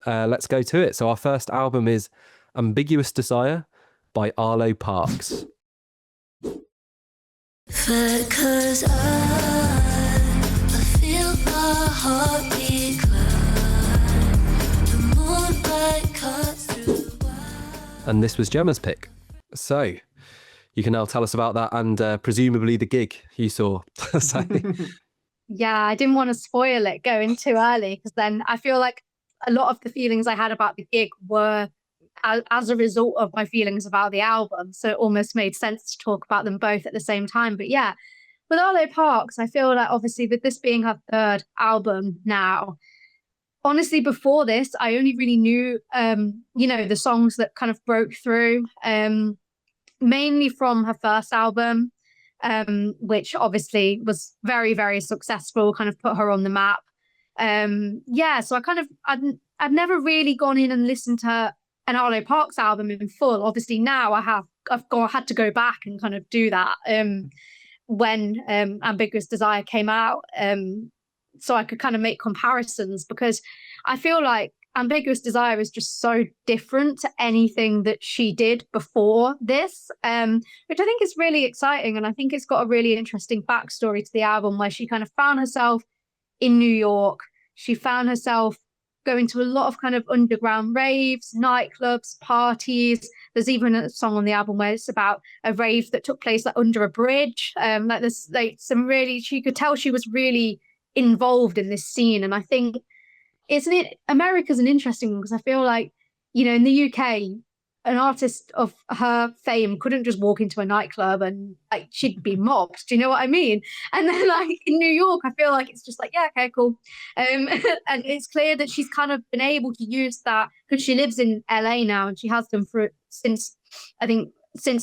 let's go to it. So our first album is Ambiguous Desire by Arlo Parks. Because I feel my heartbeat climb. The moonlight cuts through the wire. And this was Gemma's pick. So you can now tell us about that and presumably the gig you saw. Yeah, I didn't want to spoil it going too early, because then I feel like a lot of the feelings I had about the gig were as a result of my feelings about the album. So it almost made sense to talk about them both at the same time. But yeah, with Arlo Parks, I feel like obviously with this being her third album now, honestly, before this, I only really knew, the songs that kind of broke through, mainly from her first album, which obviously was very, very successful, kind of put her on the map. So I'd never really gone in and listened to an Arlo Parks album in full. Obviously now I've had to go back and kind of do that when Ambiguous Desire came out, so I could kind of make comparisons, because I feel like Ambiguous Desire is just so different to anything that she did before this, which I think is really exciting. And I think it's got a really interesting backstory to the album, where she kind of found herself in New York. She found herself going to a lot of kind of underground raves, nightclubs, parties. There's even a song on the album where it's about a rave that took place like under a bridge. She could tell she was really involved in this scene. And I think America's an interesting one, because I feel like, in the UK, an artist of her fame couldn't just walk into a nightclub and like she'd be mobbed. Do you know what I mean? And then like in New York, I feel like it's just like, yeah, okay, cool. And it's clear that she's kind of been able to use that, because she lives in LA now, and she has done since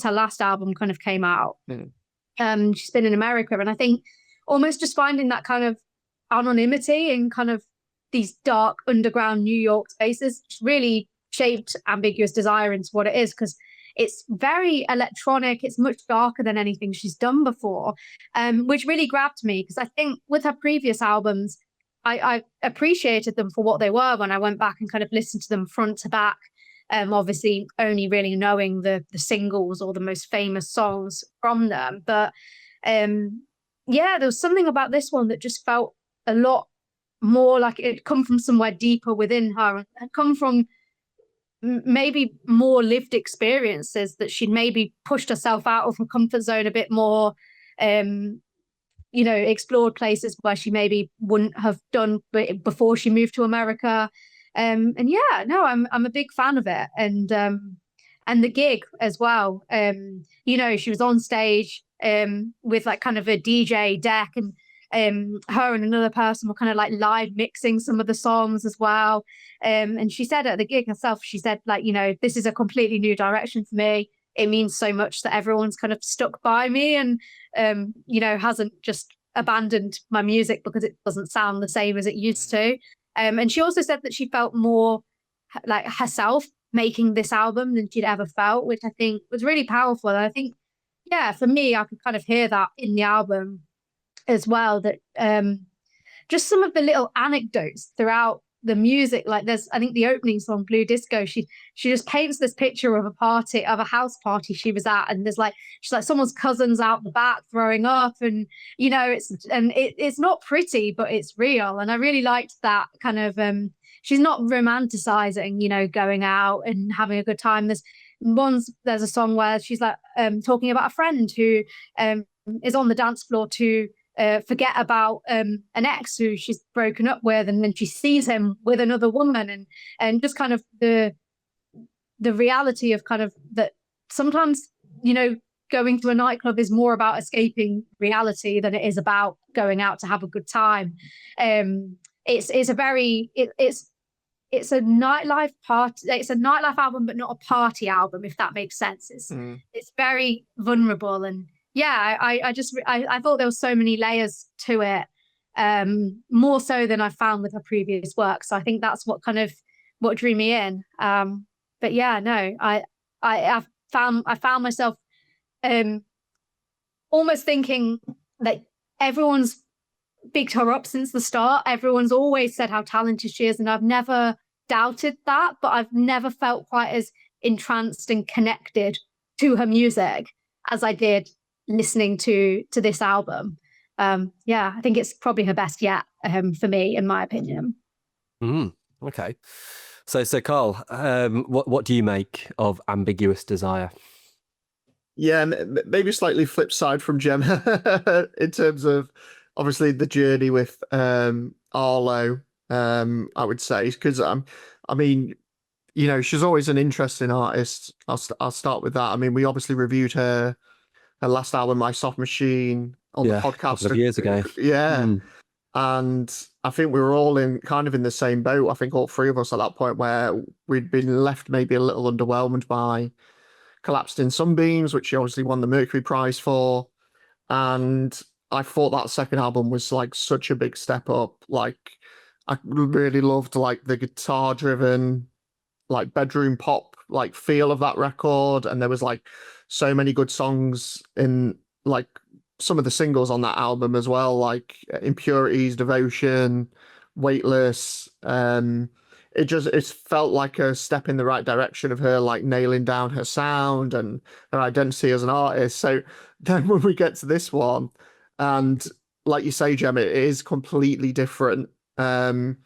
her last album kind of came out. She's been in America, and I think almost just finding that kind of anonymity in kind of these dark underground New York spaces really shaped Ambiguous Desire into what it is, because it's very electronic. It's much darker than anything she's done before, which really grabbed me, because I think with her previous albums, I appreciated them for what they were when I went back and kind of listened to them front to back, obviously only really knowing the singles or the most famous songs from them. But there was something about this one that just felt a lot more like it come from somewhere deeper within her, and come from maybe more lived experiences, that she'd maybe pushed herself out of her comfort zone a bit more, explored places where she maybe wouldn't have done before she moved to America. I'm a big fan of it. And the gig as well, she was on stage with like kind of a DJ deck, and her and another person were kind of like live mixing some of the songs as well. And she said at the gig herself, she said like, this is a completely new direction for me. It means so much that everyone's kind of stuck by me, and hasn't just abandoned my music because it doesn't sound the same as it used to. And she also said that she felt more like herself making this album than she'd ever felt, which I think was really powerful. And I think, for me, I could kind of hear that in the album as well, that just some of the little anecdotes throughout the music, like there's, I think the opening song Blue Disco, she just paints this picture of a house party she was at, and she's like someone's cousin's out the back throwing up, and it's not pretty, but it's real. And I really liked that kind of she's not romanticizing going out and having a good time. There's a song where she's like talking about a friend who is on the dance floor to forget about an ex who she's broken up with, and then she sees him with another woman, and just kind of the reality of kind of that sometimes going to a nightclub is more about escaping reality than it is about going out to have a good time. It's a nightlife party. It's a nightlife album, but not a party album, if that makes sense. It's very vulnerable, and I thought there were so many layers to it, more so than I found with her previous work. So I think that's what drew me in. I found myself almost thinking that everyone's bigged her up since the start. Everyone's always said how talented she is, and I've never doubted that, but I've never felt quite as entranced and connected to her music as I did listening to this album. Yeah, I think it's probably her best yet, for me, in my opinion. Okay. So Karl, what do you make of Ambiguous Desire? Yeah, maybe slightly flip side from Gemma in terms of obviously the journey with Arlo. I would say because I mean, she's always an interesting artist. I'll start with that. I mean, we obviously reviewed her last album, My Soft Machine, on the podcast a couple of years ago. Yeah. And I think we were all in the same boat. I think all three of us at that point where we'd been left maybe a little underwhelmed by Collapsed in Sunbeams, which she obviously won the Mercury Prize for. And I thought that second album was like such a big step up. Like I really loved like the guitar driven, like bedroom pop like feel of that record. And there was like so many good songs in like some of the singles on that album as well, like Impurities, Devotion, Weightless. It felt like a step in the right direction of her like nailing down her sound and her identity as an artist. So then when we get to this one, and like you say, Gemma, it is completely different. And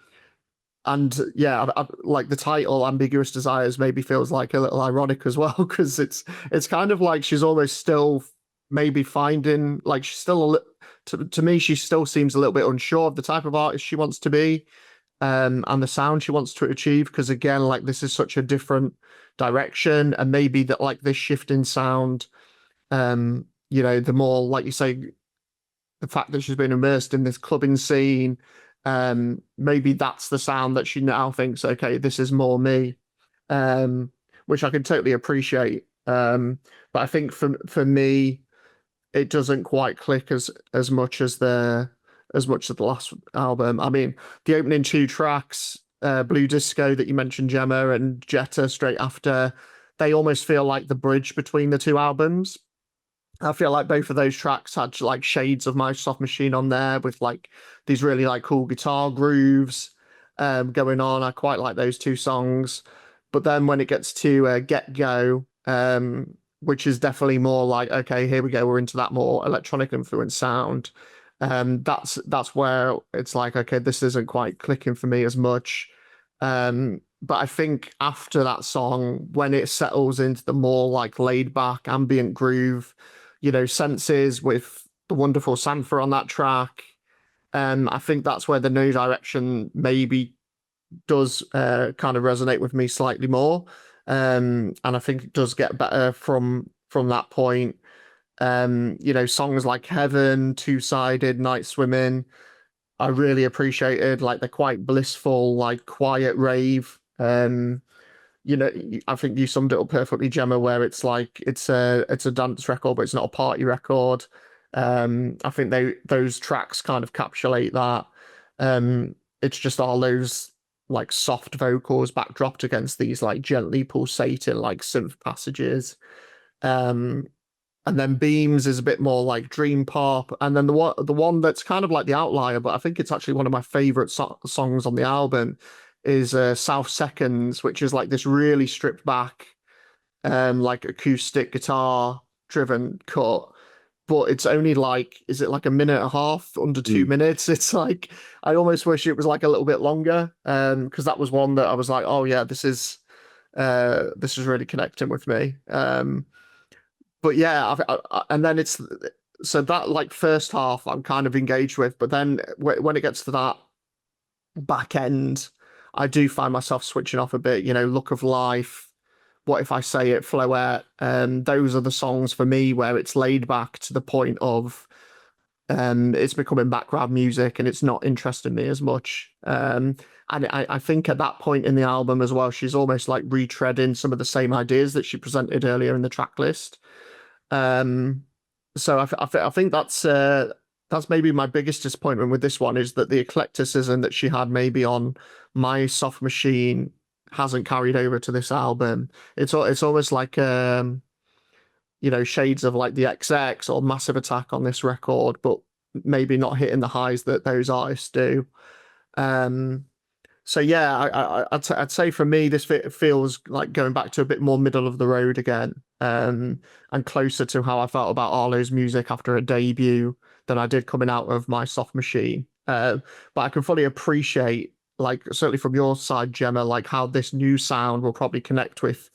yeah, I like the title "Ambiguous Desires" maybe feels like a little ironic as well, because it's kind of like she's almost still maybe finding, like she's still to me she still seems a little bit unsure of the type of artist she wants to be, and the sound she wants to achieve, because again, like this is such a different direction, and maybe that like this shift in sound, the more, like you say, the fact that she's been immersed in this clubbing scene, maybe that's the sound that she now thinks, okay, this is more me, which I can totally appreciate. But I think for me, it doesn't quite click as much as the last album. I mean, the opening two tracks, Blue Disco that you mentioned, Gemma, and Jetta straight after, they almost feel like the bridge between the two albums. I feel like both of those tracks had like shades of My Soft Machine on there, with like these really like cool guitar grooves going on. I quite like those two songs. But then when it gets to Get Go, which is definitely more like, okay, here we go, we're into that more electronic influenced sound. That's where it's like, okay, this isn't quite clicking for me as much. But I think after that song, when it settles into the more like laid back ambient groove, Senses with the wonderful Sanford on that track, I think that's where the new direction maybe does kind of resonate with me slightly more. And I think it does get better from that point. Songs like Heaven, Two-Sided, Night Swimming, I really appreciated. Like they're quite blissful, like quiet rave. I think you summed it up perfectly, Gemma, where it's like it's a dance record, but it's not a party record. I think those tracks kind of encapsulate that. It's just all those like soft vocals backdropped against these like gently pulsating like synth passages. And then Beams is a bit more like dream pop, and then the one that's kind of like the outlier, but I think it's actually one of my favorite songs on the album, is South Seconds, which is like this really stripped back, like acoustic guitar driven cut. But it's only like, is it like a minute and a half, under 2 minutes? It's like, I almost wish it was like a little bit longer, because that was one that I was like, oh yeah, this is really connecting with me. But yeah, and then it's, so that like first half I'm kind of engaged with, but then when it gets to that back end, I do find myself switching off a bit. Look of Life, What If I Say It, Floette, those are the songs for me where it's laid back to the point of it's becoming background music and it's not interesting me as much. And I think at that point in the album as well, she's almost like retreading some of the same ideas that she presented earlier in the track list. So I think that's maybe my biggest disappointment with this one, is that the eclecticism that she had maybe on My Soft Machine hasn't carried over to this album. It's almost like shades of like the XX or Massive Attack on this record, but maybe not hitting the highs that those artists do. So yeah, I'd say for me, this feels like going back to a bit more middle of the road again, and closer to how I felt about Arlo's music after a debut than I did coming out of My Soft Machine. But I can fully appreciate, like certainly from your side, Gemma, like how this new sound will probably connect with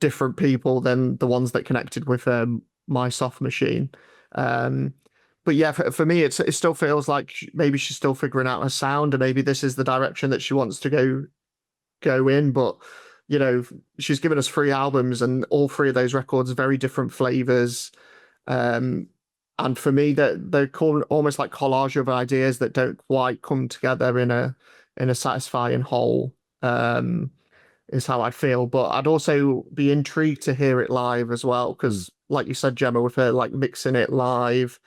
different people than the ones that connected with My Soft Machine. But yeah, for me, it still feels like maybe she's still figuring out her sound, and maybe this is the direction that she wants to go in. But you know, she's given us 3 albums, and all 3 of those records are very different flavors. And for me, that they're almost like collage of ideas that don't quite come together in a satisfying whole. Is how I'd feel. But I'd also be intrigued to hear it live as well, because like you said, Gemma, with her like mixing it live,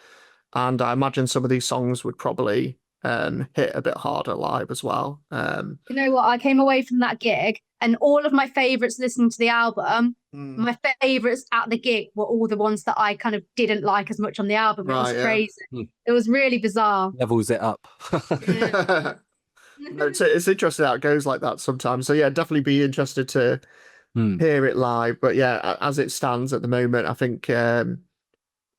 and I imagine some of these songs would probably hit a bit harder live as well. You know what? I came away from that gig, and all of my favorites listening to the album, my favorites at the gig were all the ones that I kind of didn't like as much on the album. It was crazy. It was really bizarre. Levels it up. No, it's interesting how it goes like that sometimes. So yeah, definitely be interested to hear it live. But yeah, as it stands at the moment, I think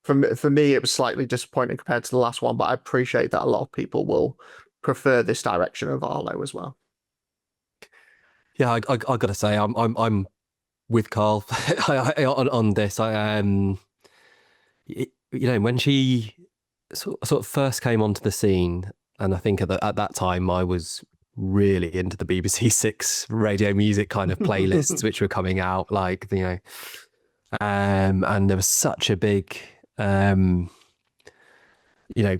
for me it was slightly disappointing compared to the last one. But I appreciate that a lot of people will prefer this direction of Arlo as well. Yeah, I gotta say, I'm with Karl on this. You know, when she sort of first came onto the scene. And I think at that time, I was really into the BBC Six radio music kind of playlists, which were coming out, like, you know, and there was such a big, you know,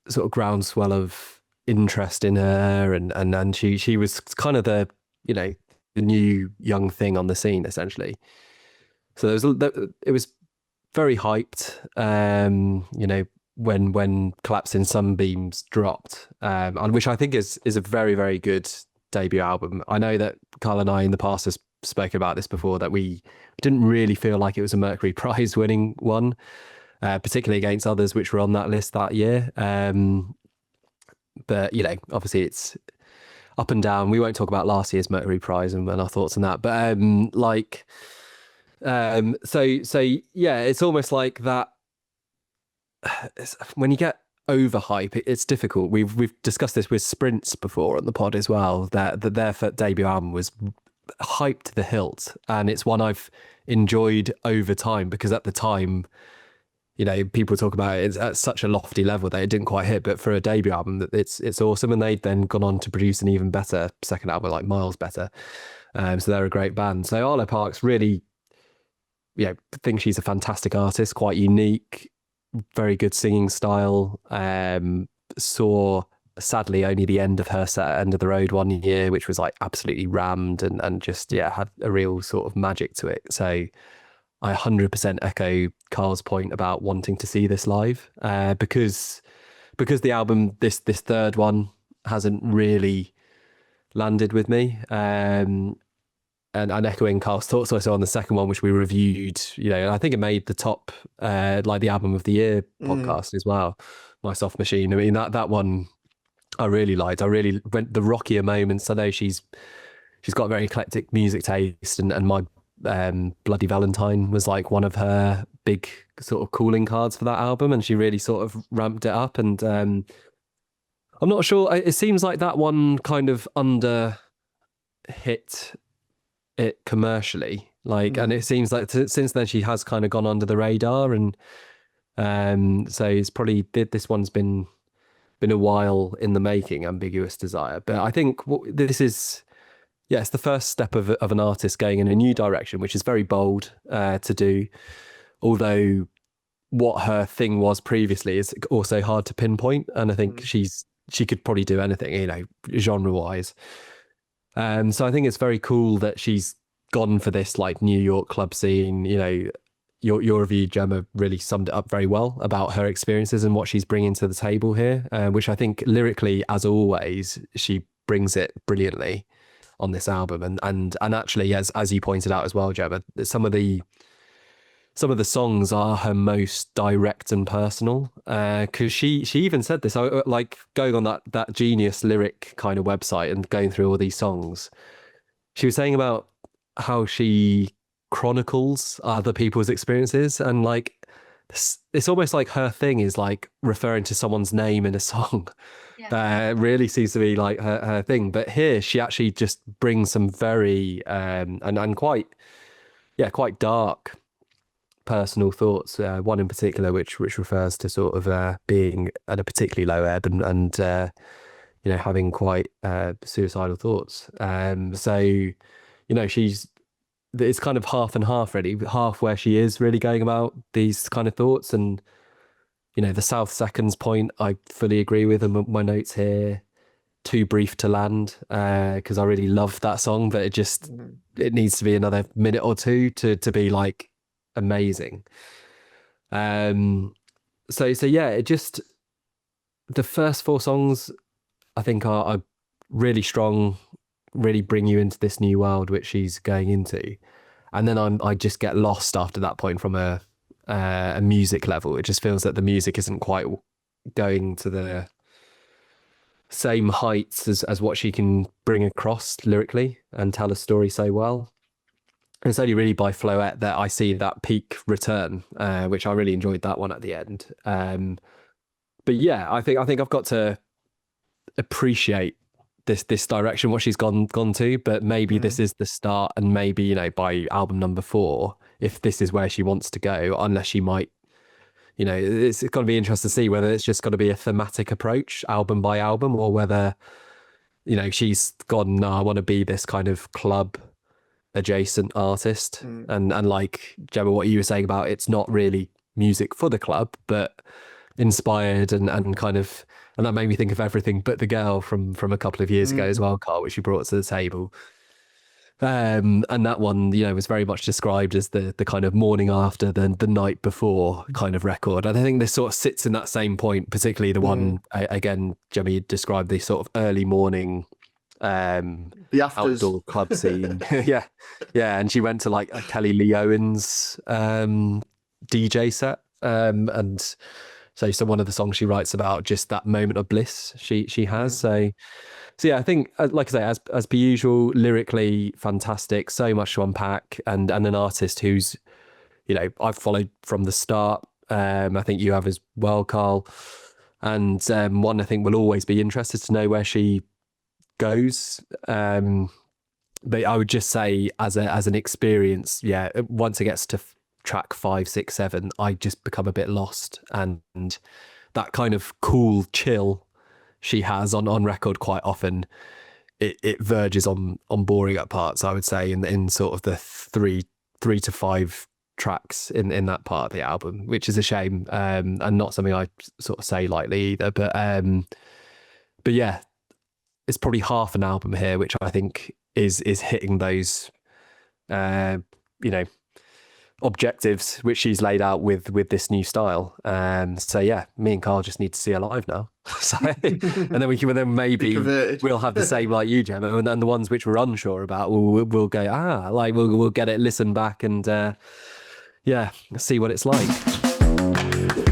sort of groundswell of interest in her, and she was kind of the, you know, the new young thing on the scene, essentially. So it was very hyped, you know, when Collapsing Sunbeams dropped, and which I think is a very, very good debut album. I know that Karl and I in the past have spoken about this before, that we didn't really feel like it was a Mercury Prize winning one, particularly against others which were on that list that year. But you know, obviously it's up and down. We won't talk about last year's Mercury Prize and our thoughts on that, but so yeah, it's almost like that. When you get overhype, it's difficult. We've discussed this with Sprints before on the pod as well, that their debut album was hyped to the hilt, and it's one I've enjoyed over time, because at the time, you know, people talk about it at such a lofty level that it didn't quite hit, but for a debut album, that it's awesome. And they'd then gone on to produce an even better second album, like miles better. So they're a great band. So Arlo Parks really, you know, think she's a fantastic artist, quite unique, very good singing style. Saw sadly only the end of her set at End of the Road one year, which was like absolutely rammed and just had a real sort of magic to it. So I 100% echo Karl's point about wanting to see this live, because the album, this third one, hasn't really landed with me. And echoing Karl's thoughts also on the second one, which we reviewed, you know, and I think it made the top, like the album of the year podcast as well. My Soft Machine. I mean, that one I really liked. I really went the rockier moments. I know she's got a very eclectic music taste, and My Bloody Valentine was like one of her big sort of calling cards for that album, and she really sort of ramped it up. And I'm not sure. It seems like that one kind of under hit it commercially, like, and it seems like since then she has kind of gone under the radar, and so it's probably this one's been a while in the making, Ambiguous Desire. But I think this is, it's the first step of an artist going in a new direction, which is very bold to do, although what her thing was previously is also hard to pinpoint, and I think she could probably do anything, you know, genre wise. So I think it's very cool that she's gone for this like New York club scene. You know, your review, Gemma, really summed it up very well about her experiences and what she's bringing to the table here, which I think lyrically, as always, she brings it brilliantly on this album. And actually, as you pointed out as well, Gemma, some of the some of the songs are her most direct and personal. Because she even said this, like going on that Genius lyric kind of website and going through all these songs. She was saying about how she chronicles other people's experiences, and like it's almost like her thing is like referring to someone's name in a song. That really seems to be like her thing. But here she actually just brings some very and quite dark personal thoughts. One in particular, which refers to sort of being at a particularly low ebb and having quite suicidal thoughts. So it's kind of half and half, really. Half where she is really going about these kind of thoughts, and the South Seconds point I fully agree with, and my notes here, Too Brief to Land, because I really love that song, but it needs to be another minute or two to be like amazing. So yeah, the first 4 songs I think are really strong, really bring you into this new world which she's going into, and then I just get lost after that point from a music level. It just feels that the music isn't quite going to the same heights as what she can bring across lyrically and tell a story so well. And it's only really by Floette that I see that peak return, which I really enjoyed that one at the end. But yeah, I think I've got to appreciate this direction, what she's gone to, but maybe this is the start, and maybe by album number 4, if this is where she wants to go, unless she might, it's going to be interesting to see whether it's just going to be a thematic approach album by album, or whether she's gone, no, I want to be this kind of club adjacent artist. And like Gemma, what you were saying about it's not really music for the club, but inspired and kind of, and that made me think of Everything But the Girl from a couple of years ago as well, Karl, which you brought to the table. And that one, was very much described as the kind of morning after the night before kind of record. And I think this sort of sits in that same point, particularly the one, again, Gemma, you described the sort of early morning the afters. Outdoor club scene. yeah. And she went to like a Kelly Lee Owens DJ set. And so one of the songs she writes about just that moment of bliss she has. So yeah, I think, like I say, as per usual, lyrically fantastic, so much to unpack, and an artist who's, I've followed from the start. I think you have as well, Karl. And one I think will always be interested to know where she goes. But I would just say as an experience, yeah, once it gets to track 5, 6, 7, I just become a bit lost, and that kind of cool chill she has on record quite often, it verges on boring at parts, I would say, in sort of the 3 to 5 tracks in that part of the album, which is a shame, and not something I sort of say lightly either. But yeah, it's probably half an album here, which I think is hitting those objectives which she's laid out with this new style. So yeah, me and Karl just need to see her live now. So and then maybe we'll have the same like you, Gemma, and then the ones which we're unsure about, we'll go we'll get it, listen back, and see what it's like.